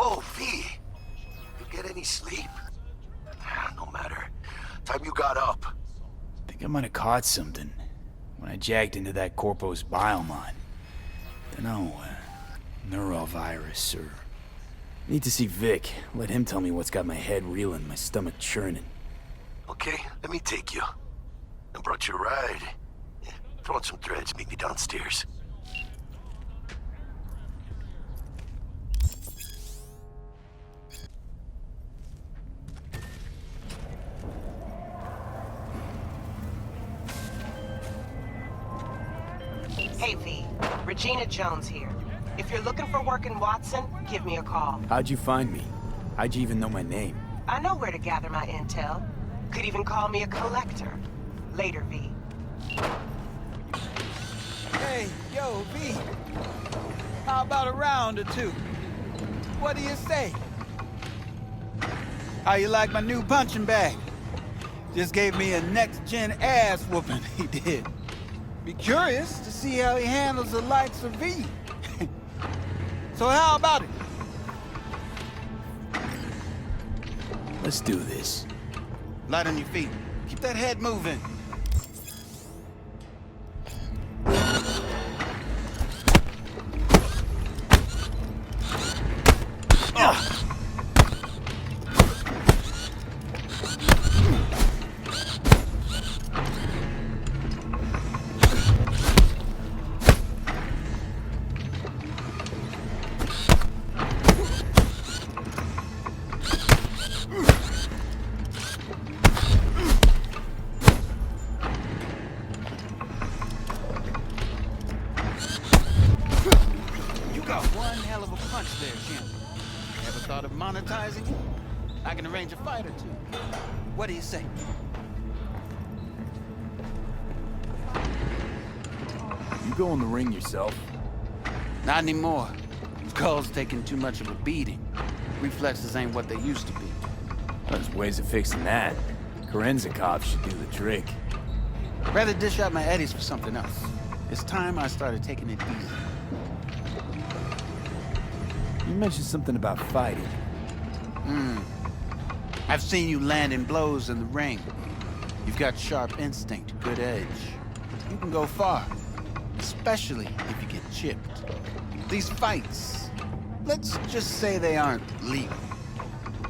Oh, V. You get any sleep? No matter. Time you got up. Think I might have caught something when I jacked into that Corpo's biomon. Dunno, neurovirus or... Need to see Vic. Let him tell me what's got my head reeling, my stomach churning. Okay, let me take you. I brought you a ride. Yeah, throw on some threads, meet me downstairs. Hey, V. Regina Jones here. If you're looking for work in Watson, give me a call. How'd you find me? How'd you even know my name? I know where to gather my intel. Could even call me a collector. Later, V. Hey, yo, V. How about a round or two? What do you say? How you like my new punching bag? Just gave me a next-gen ass whooping, he did. Be curious to see how he handles the likes of V. So how about it? Let's do this. Light on your feet. Keep that head moving. One hell of a punch there, champ. Ever thought of monetizing it? I can arrange a fight or two. What do you say? You go in the ring yourself? Not anymore. Skull's taking too much of a beating. Reflexes ain't what they used to be. There's ways of fixing that. Korenzikov should do the trick. Rather dish out my eddies for something else. It's time I started taking it easy. You mentioned something about fighting. I've seen you landing blows in the ring. You've got sharp instinct, good edge. You can go far, especially if you get chipped. These fights, let's just say they aren't legal,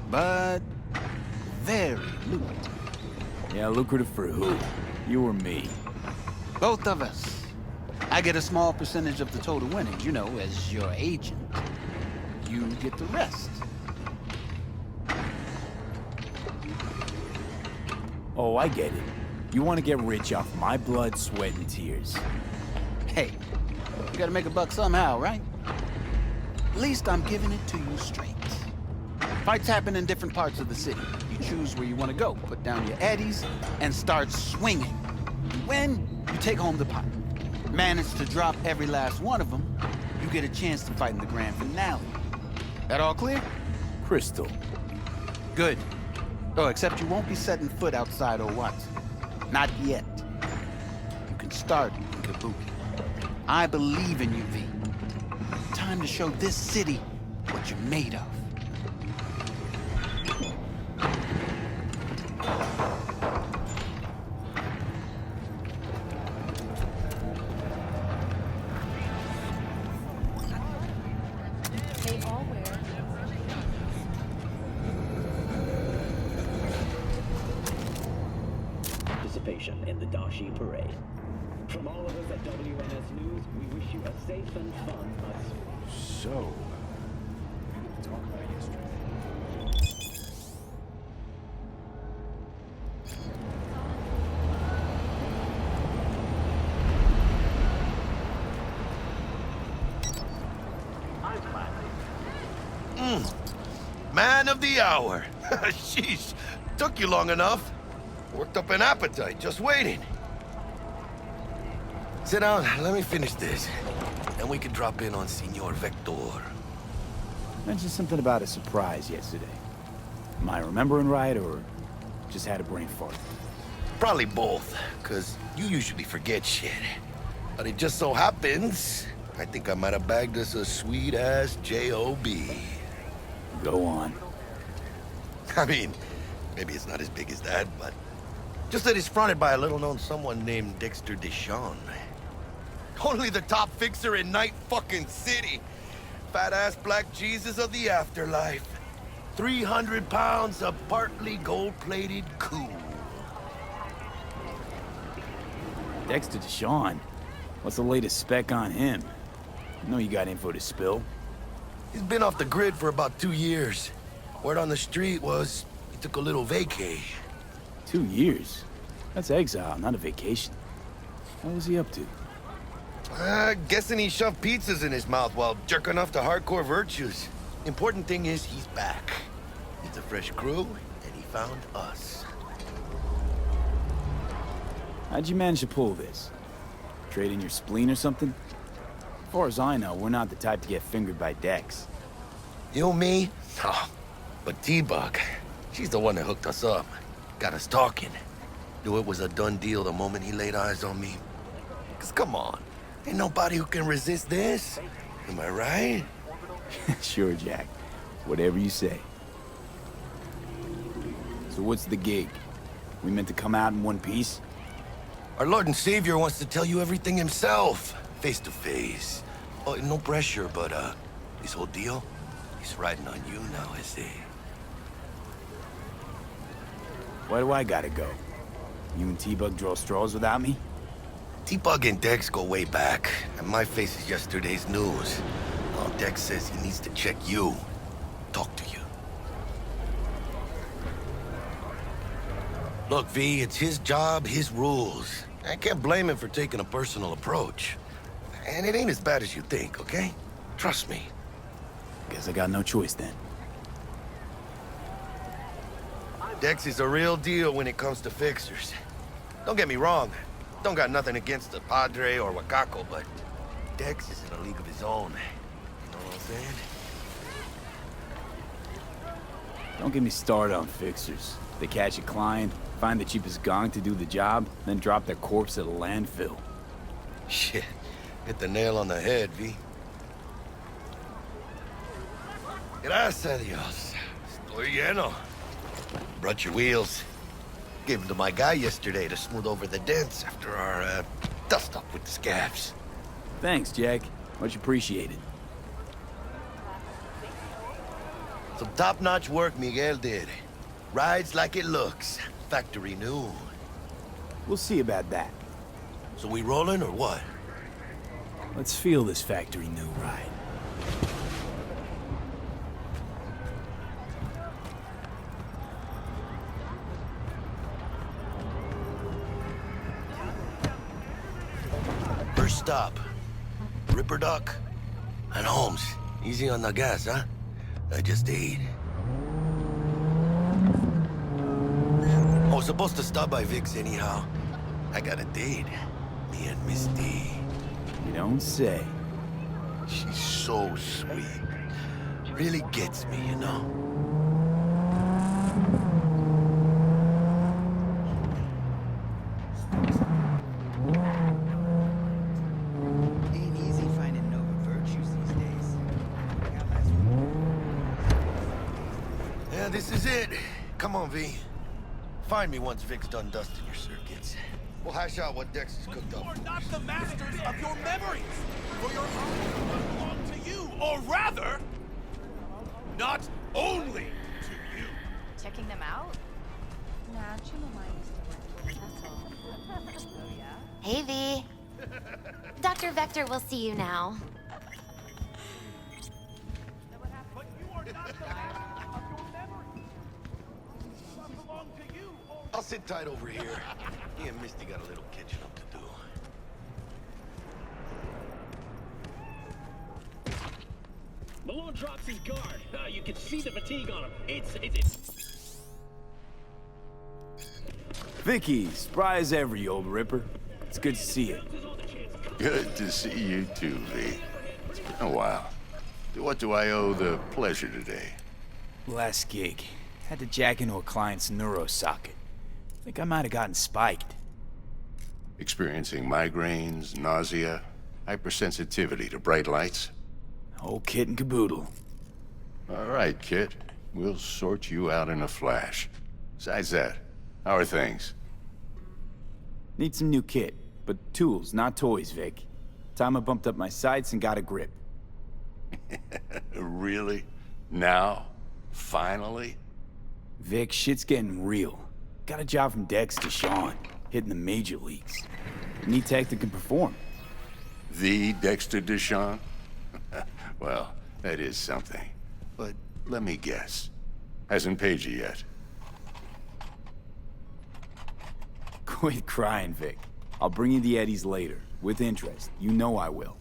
but very lucrative. Yeah, lucrative for who? You or me? Both of us. I get a small percentage of the total winnings, you know, as your agent. You get the rest. Oh, I get it. You want to get rich off my blood, sweat, and tears. Hey, you gotta make a buck somehow, right? At least I'm giving it to you straight. Fights happen in different parts of the city. You choose where you want to go, put down your eddies, and start swinging. When you take home the pot, manage to drop every last one of them, you get a chance to fight in the grand finale. That all clear? Crystal. Good. Oh, except you won't be setting foot outside or what? Not yet. You can start in Kabuki. I believe in you, V. Time to show this city what you're made of. In the Dashi Parade. From all of us at WNS News, we wish you a safe and fun So, we didn't talk about yesterday. Man of the hour. Sheesh, took you long enough. Worked up an appetite, just waiting. Sit down, let me finish this. Then we can drop in on Senor Vector. Mentioned something about a surprise yesterday. Am I remembering right, or just had a brain fart? Probably both, because you usually forget shit. But it just so happens, I think I might have bagged us a sweet-ass J.O.B. Go on. I mean, maybe it's not as big as that, but just that it's fronted by a little-known someone named Dexter Deshawn. Only the top fixer in Night fucking City. Fat-ass black Jesus of the afterlife. 300 pounds of partly gold-plated cool. Dexter Deshawn. What's the latest spec on him? I know you got info to spill. He's been off the grid for about 2 years. Word on the street was he took a little vacay. 2 years? That's exile, not a vacation. What was he up to? Guessing he shoved pizzas in his mouth while jerking off to hardcore virtues. Important thing is he's back. He's a fresh crew, and he found us. How'd you manage to pull this? Trade in your spleen or something? As far as I know, we're not the type to get fingered by Dex. You, me? Oh, but T-Bug, she's the one that hooked us up. Got us talking. Knew it was a done deal the moment he laid eyes on me. 'Cause come on, ain't nobody who can resist this. Am I right? Sure, Jack. Whatever you say. So what's the gig? We meant to come out in one piece? Our Lord and Savior wants to tell you everything himself, face to face. Oh, no pressure, but this whole deal, he's riding on you now, is he? Why do I gotta go? You and T-Bug draw straws without me? T-Bug and Dex go way back, and my face is yesterday's news. Oh, Dex says he needs to check you, talk to you. Look, V, it's his job, his rules. I can't blame him for taking a personal approach. And it ain't as bad as you think, okay? Trust me. Guess I got no choice then. Dex is a real deal when it comes to fixers. Don't get me wrong. Don't got nothing against the Padre or Wakako, but Dex is in a league of his own. You know what I'm saying? Don't get me started on fixers. They catch a client, find the cheapest gong to do the job, then drop their corpse at a landfill. Shit. Hit the nail on the head, V. Gracias a Dios. Estoy lleno. Brought your wheels. Gave them to my guy yesterday to smooth over the dents after our, dust-up with the scabs. Thanks, Jack. Much appreciated. Some top-notch work Miguel did. Rides like it looks. Factory new. We'll see about that. So we rolling or what? Let's feel this factory new ride. First stop. Ripper Duck and Holmes. Easy on the gas, huh? I just ate. I was supposed to stop by Vic's anyhow. I got a date. Me and Misty. You don't say. She's so sweet. Really gets me, you know? Ain't easy finding noble virtues these days. Yeah, this is it. Come on, V. Find me once Vic's done dusting your circuits. We'll hash out what Dex has cooked up. You are not the masters of your memories, for your own belong to you, or rather, not only to you. Checking them out? Nah, Chimamai used to work. That's all. Oh, yeah? Hey, V. Dr. Vector will see you now. But you are not the masters of your memories. Some belong to you, or I'll sit tight over here. Me and Misty got a little catching up to do. Malone drops his guard. You can see the fatigue on him. It's... Vicky, spry as ever, you old ripper. It's good to see you. Good to see you too, V. It's been a while. What do I owe the pleasure today? Last gig. Had to jack into a client's neuro socket. Think I might have gotten spiked. Experiencing migraines, nausea, hypersensitivity to bright lights? Whole kit and caboodle. All right, kid. We'll sort you out in a flash. Besides that, how are things? Need some new kit, but tools, not toys, Vic. Time I bumped up my sights and got a grip. Really? Now? Finally? Vic, shit's getting real. Got a job from Dex to Sean, hitting the major leagues. Need tech that can perform. The Dexter Deshawn? Well, that is something. But let me guess. Hasn't paid you yet. Quit crying, Vic. I'll bring you the eddies later, with interest. You know I will.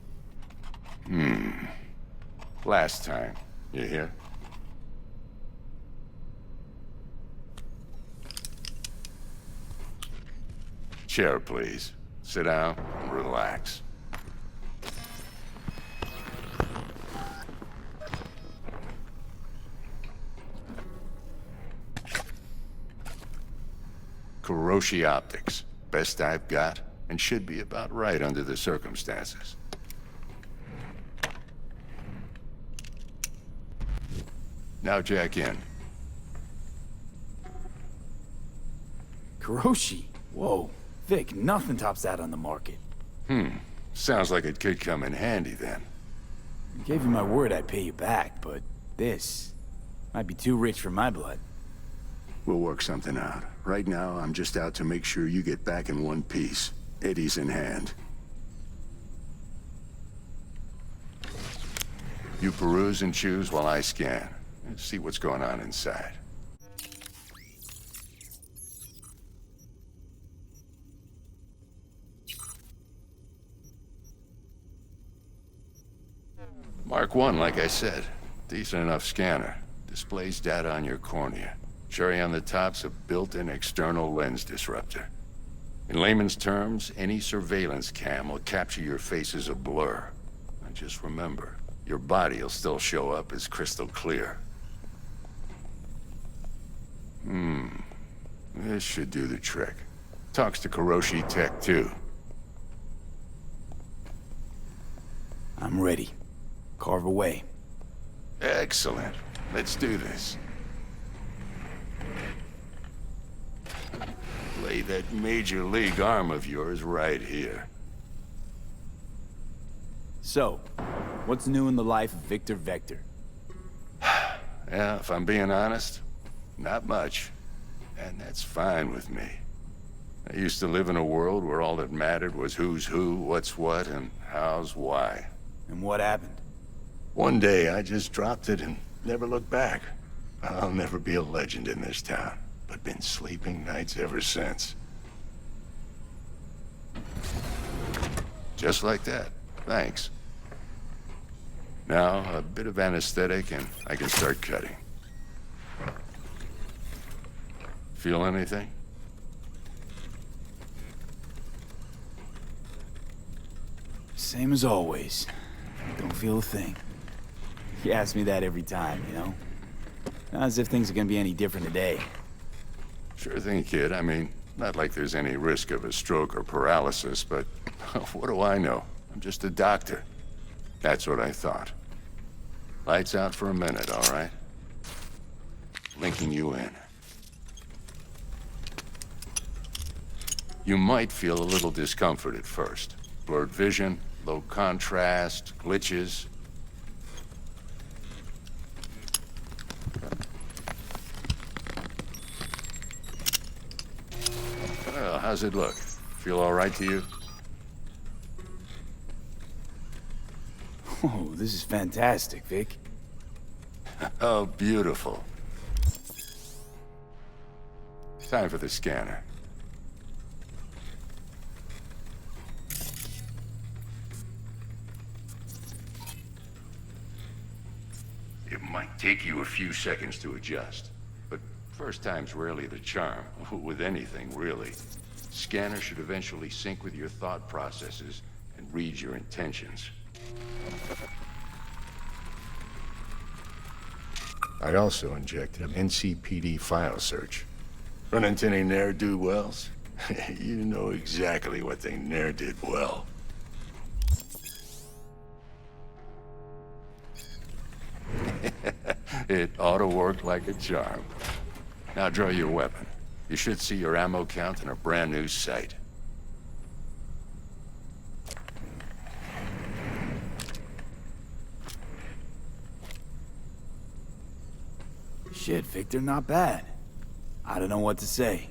Last time. You hear? Chair, please. Sit down and relax. Kuroshi Optics. Best I've got, and should be about right under the circumstances. Now jack in. Kuroshi? Whoa. Vic, nothing tops that on the market. Sounds like it could come in handy then. I gave you my word I'd pay you back, but this might be too rich for my blood. We'll work something out. Right now, I'm just out to make sure you get back in one piece. Eddie's in hand. You peruse and choose while I scan. See what's going on inside. Mark 1, like I said. Decent enough scanner. Displays data on your cornea. Cherry on the top's a built-in external lens disruptor. In layman's terms, any surveillance cam will capture your face as a blur. And just remember, your body will still show up as crystal clear. This should do the trick. Talks to Kuroshi Tech, too. I'm ready. Carve away. Excellent. Let's do this. Lay that major league arm of yours right here. So, what's new in the life of Victor Vector? Yeah, if I'm being honest, not much. And that's fine with me. I used to live in a world where all that mattered was who's who, what's what, and how's why. And what happened? One day, I just dropped it and never looked back. I'll never be a legend in this town, but been sleeping nights ever since. Just like that. Thanks. Now, a bit of anesthetic and I can start cutting. Feel anything? Same as always. Don't feel a thing. You ask me that every time, you know? Not as if things are gonna be any different today. Sure thing, kid. I mean, not like there's any risk of a stroke or paralysis, but what do I know? I'm just a doctor. That's what I thought. Lights out for a minute, all right? Linking you in. You might feel a little discomfort at first. Blurred vision, low contrast, glitches. Well, how's it look? Feel all right to you? Oh, this is fantastic, Vic. Oh, beautiful. Time for the scanner. It might take you a few seconds to adjust, but first time's rarely the charm, with anything, really. Scanner should eventually sync with your thought processes and read your intentions. I also injected an NCPD file search. Run into any ne'er-do-wells? You know exactly what they ne'er did well. It ought to work like a charm. Now draw your weapon. You should see your ammo count in a brand new sight. Shit, Victor, not bad. I don't know what to say.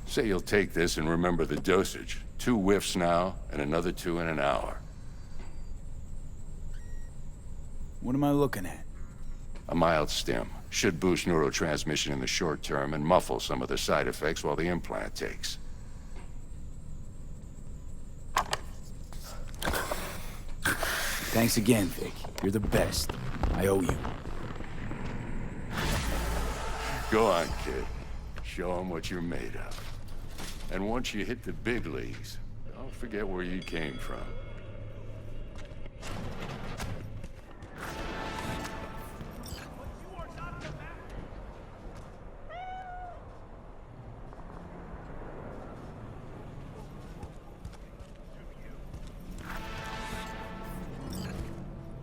Say you'll take this and remember the dosage. 2 whiffs now, and another 2 in an hour. What am I looking at? A mild stim. Should boost neurotransmission in the short term and muffle some of the side effects while the implant takes. Thanks again, Vic. You're the best. I owe you. Go on, kid. Show them what you're made of. And once you hit the big leagues, don't forget where you came from.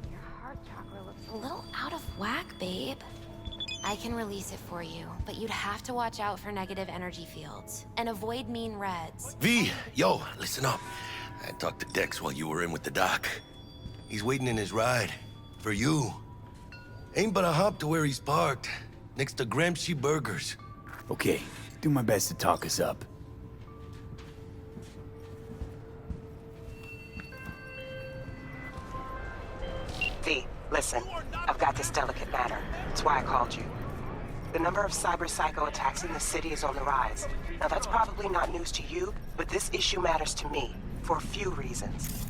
Your heart chakra looks a little out of whack, babe. I can release it for you, but you'd have to watch out for negative energy fields and avoid mean reds. V, yo, listen up. I talked to Dex while you were in with the doc. He's waiting in his ride. For you. Ain't but a hop to where he's parked. Next to Gramsci Burgers. Okay, do my best to talk us up. V, listen. I've got this delicate matter. That's why I called you. The number of cyber psycho attacks in the city is on the rise. Now that's probably not news to you, but this issue matters to me, for a few reasons.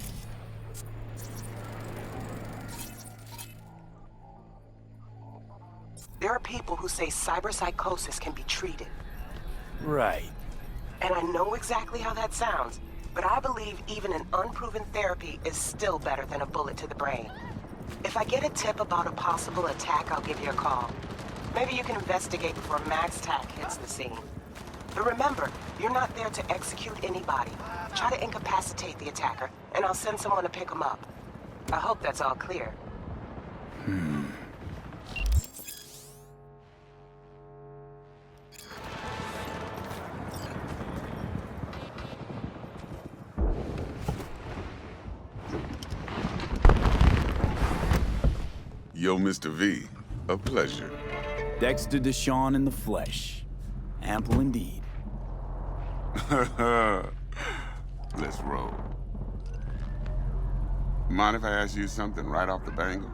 There are people who say cyberpsychosis can be treated. Right. And I know exactly how that sounds, but I believe even an unproven therapy is still better than a bullet to the brain. If I get a tip about a possible attack, I'll give you a call. Maybe you can investigate before Max Tack hits the scene. But remember, you're not there to execute anybody. Try to incapacitate the attacker, and I'll send someone to pick him up. I hope that's all clear. Yo, Mr. V, a pleasure. Dexter Deshawn in the flesh. Ample indeed. Let's roll. Mind if I ask you something right off the bangle?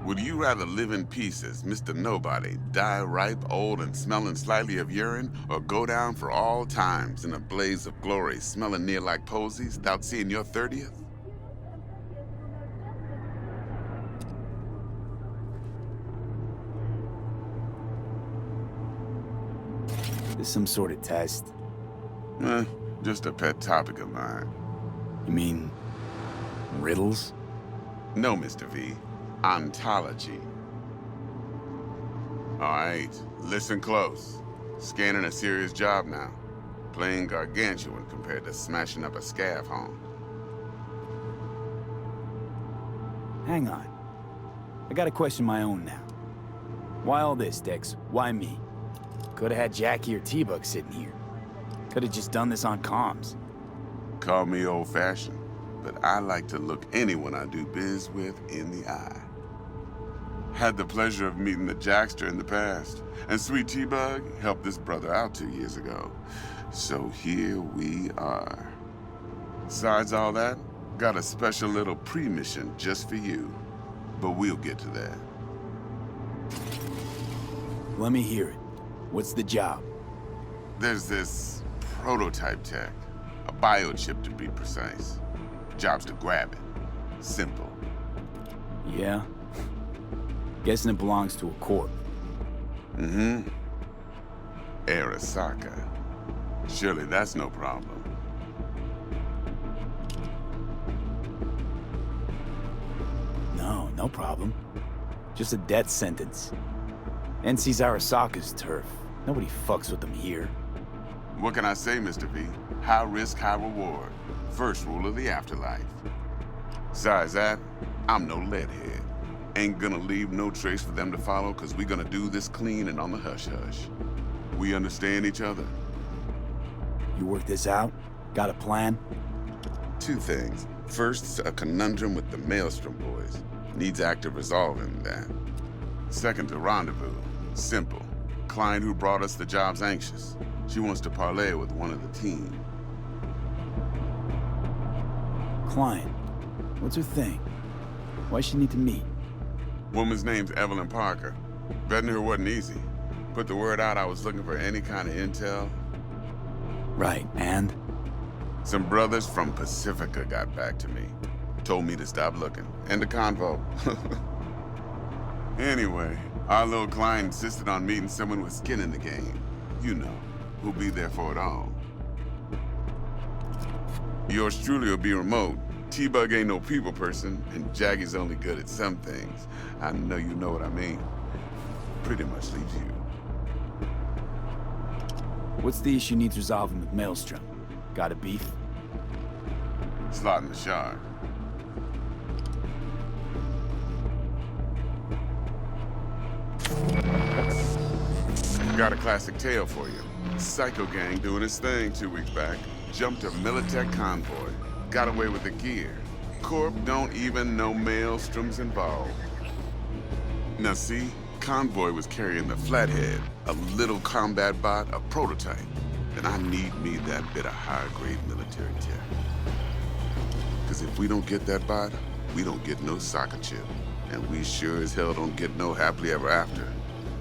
Would you rather live in peace as Mr. Nobody, die ripe, old, and smelling slightly of urine, or go down for all times in a blaze of glory, smelling near like posies, without seeing your 30th? This some sort of test? Just a pet topic of mine. You mean... riddles? No, Mr. V. Ontology. All right, listen close. Scanning a serious job now. Playing gargantuan compared to smashing up a scav home. Hang on. I got a question of my own now. Why all this, Dex? Why me? Could've had Jackie or T-Bug sitting here. Could've just done this on comms. Call me old-fashioned, but I like to look anyone I do biz with in the eye. Had the pleasure of meeting the Jackster in the past, and Sweet T-Bug helped this brother out 2 years ago. So here we are. Besides all that, got a special little pre-mission just for you. But we'll get to that. Let me hear it. What's the job? There's this prototype tech. A biochip to be precise. Job's to grab it. Simple. Yeah? Guessing it belongs to a corp. Mm-hmm. Arasaka. Surely that's no problem. No problem. Just a death sentence. NC's Arasaka's turf. Nobody fucks with them here. What can I say, Mr. V? High risk, high reward. First rule of the afterlife. Besides that, I'm no leadhead. Ain't gonna leave no trace for them to follow, cause we gonna do this clean and on the hush-hush. We understand each other? You work this out? Got a plan? Two things. First, a conundrum with the Maelstrom boys. Needs active resolving that. Second, a rendezvous. Simple. Client who brought us the job's anxious. She wants to parlay with one of the team. Client. What's her thing? Why she need to meet? Woman's name's Evelyn Parker. Vetting her wasn't easy. Put the word out I was looking for any kind of intel. Right, and? Some brothers from Pacifica got back to me. Told me to stop looking. End of convo. Anyway, our little client insisted on meeting someone with skin in the game. You know, who'll be there for it all. Yours truly will be remote. T-Bug ain't no people person, and Jaggy's only good at some things. I know you know what I mean. Pretty much leaves you. What's the issue needs resolving with Maelstrom? Got a beef? Slotting the shard. Got a classic tale for you. Psycho gang doing his thing 2 weeks back. Jumped a Militech convoy. Got away with the gear. Corp don't even know Maelstrom's involved. Now see, convoy was carrying the Flathead, a little combat bot, a prototype. And I need me that bit of high-grade military tech. Because if we don't get that bot, we don't get no soccer chip. And we sure as hell don't get no happily ever after.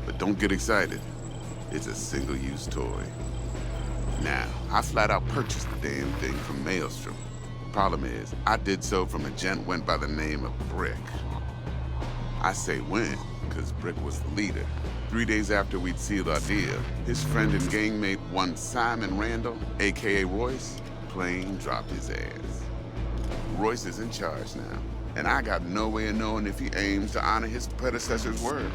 But don't get excited. It's a single-use toy. Now, I flat out purchased the damn thing from Maelstrom. Problem is, I did so from a gent went by the name of Brick. I say when, because Brick was the leader. 3 days after we'd sealed our deal, his friend and gangmate, one Simon Randall, aka Royce, plain dropped his ass. Royce is in charge now, and I got no way of knowing if he aims to honor his predecessor's word.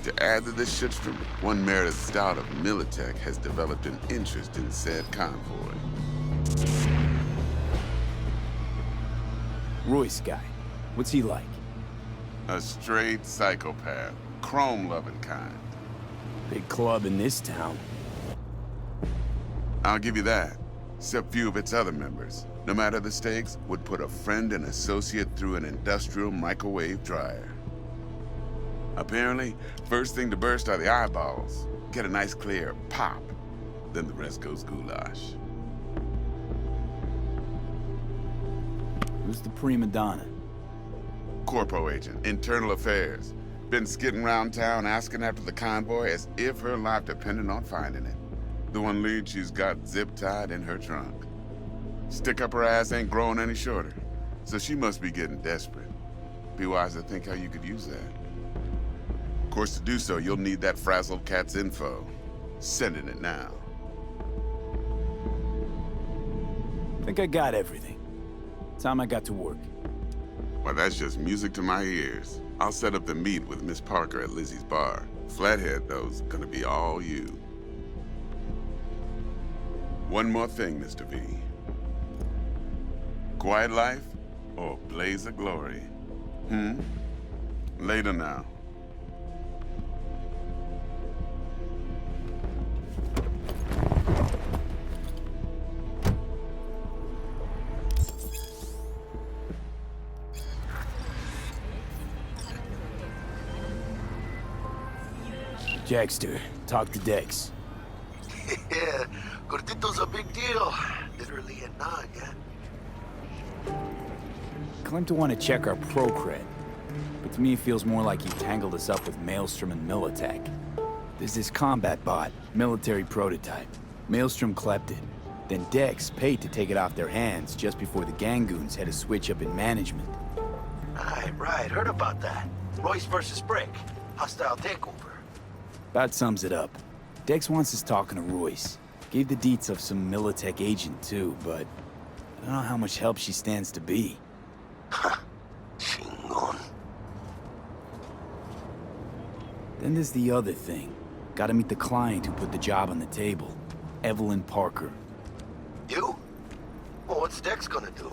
To add to this shitstorm, one Meredith Stout of Militech has developed an interest in said convoy. Royce guy. What's he like? A straight psychopath. Chrome-loving kind. Big club in this town. I'll give you that. Except few of its other members, no matter the stakes, would put a friend and associate through an industrial microwave dryer. Apparently, first thing to burst are the eyeballs. Get a nice clear pop. Then the rest goes goulash. Who's the prima donna? Corpo agent, internal affairs. Been skidding around town asking after the convoy as if her life depended on finding it. The one lead she's got zip-tied in her trunk. Stick up her ass ain't growing any shorter, so she must be getting desperate. Be wise to think how you could use that. Of course, to do so, you'll need that frazzled cat's info. Sending it now. Think I got everything. Time I got to work. Well, that's just music to my ears. I'll set up the meet with Miss Parker at Lizzie's bar. Flathead, though's gonna be all you. One more thing, Mr. V. Quiet life or blaze of glory? Later now. Jackster, talk to Dex. Yeah, Gordito's a big deal. Literally and not, yeah. Claim to want to check our pro cred, but to me it feels more like he tangled us up with Maelstrom and Militech. There's this combat bot, military prototype. Maelstrom clept it. Then Dex paid to take it off their hands just before the Gangoons had a switch up in management. Right, heard about that. Royce versus Brick. Hostile takeover. That sums it up. Dex wants us talking to Royce. Gave the deets of some Militech agent too, but I don't know how much help she stands to be. Chingon. Then there's the other thing. Gotta meet the client who put the job on the table. Evelyn Parker. You? Well, what's Dex gonna do?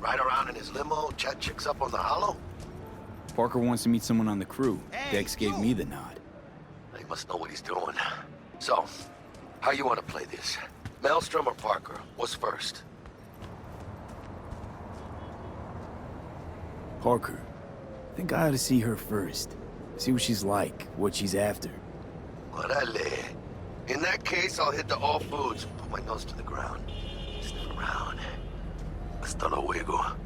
Ride around in his limo, chat chicks up on the hollow? Parker wants to meet someone on the crew. Dex gave me the nod. He must know what he's doing. So, how you want to play this? Maelstrom or Parker? What's first? Parker. I think I ought to see her first. See what she's like, what she's after. Orale. In that case, I'll hit the all foods and put my nose to the ground. Sniff around. Hasta luego.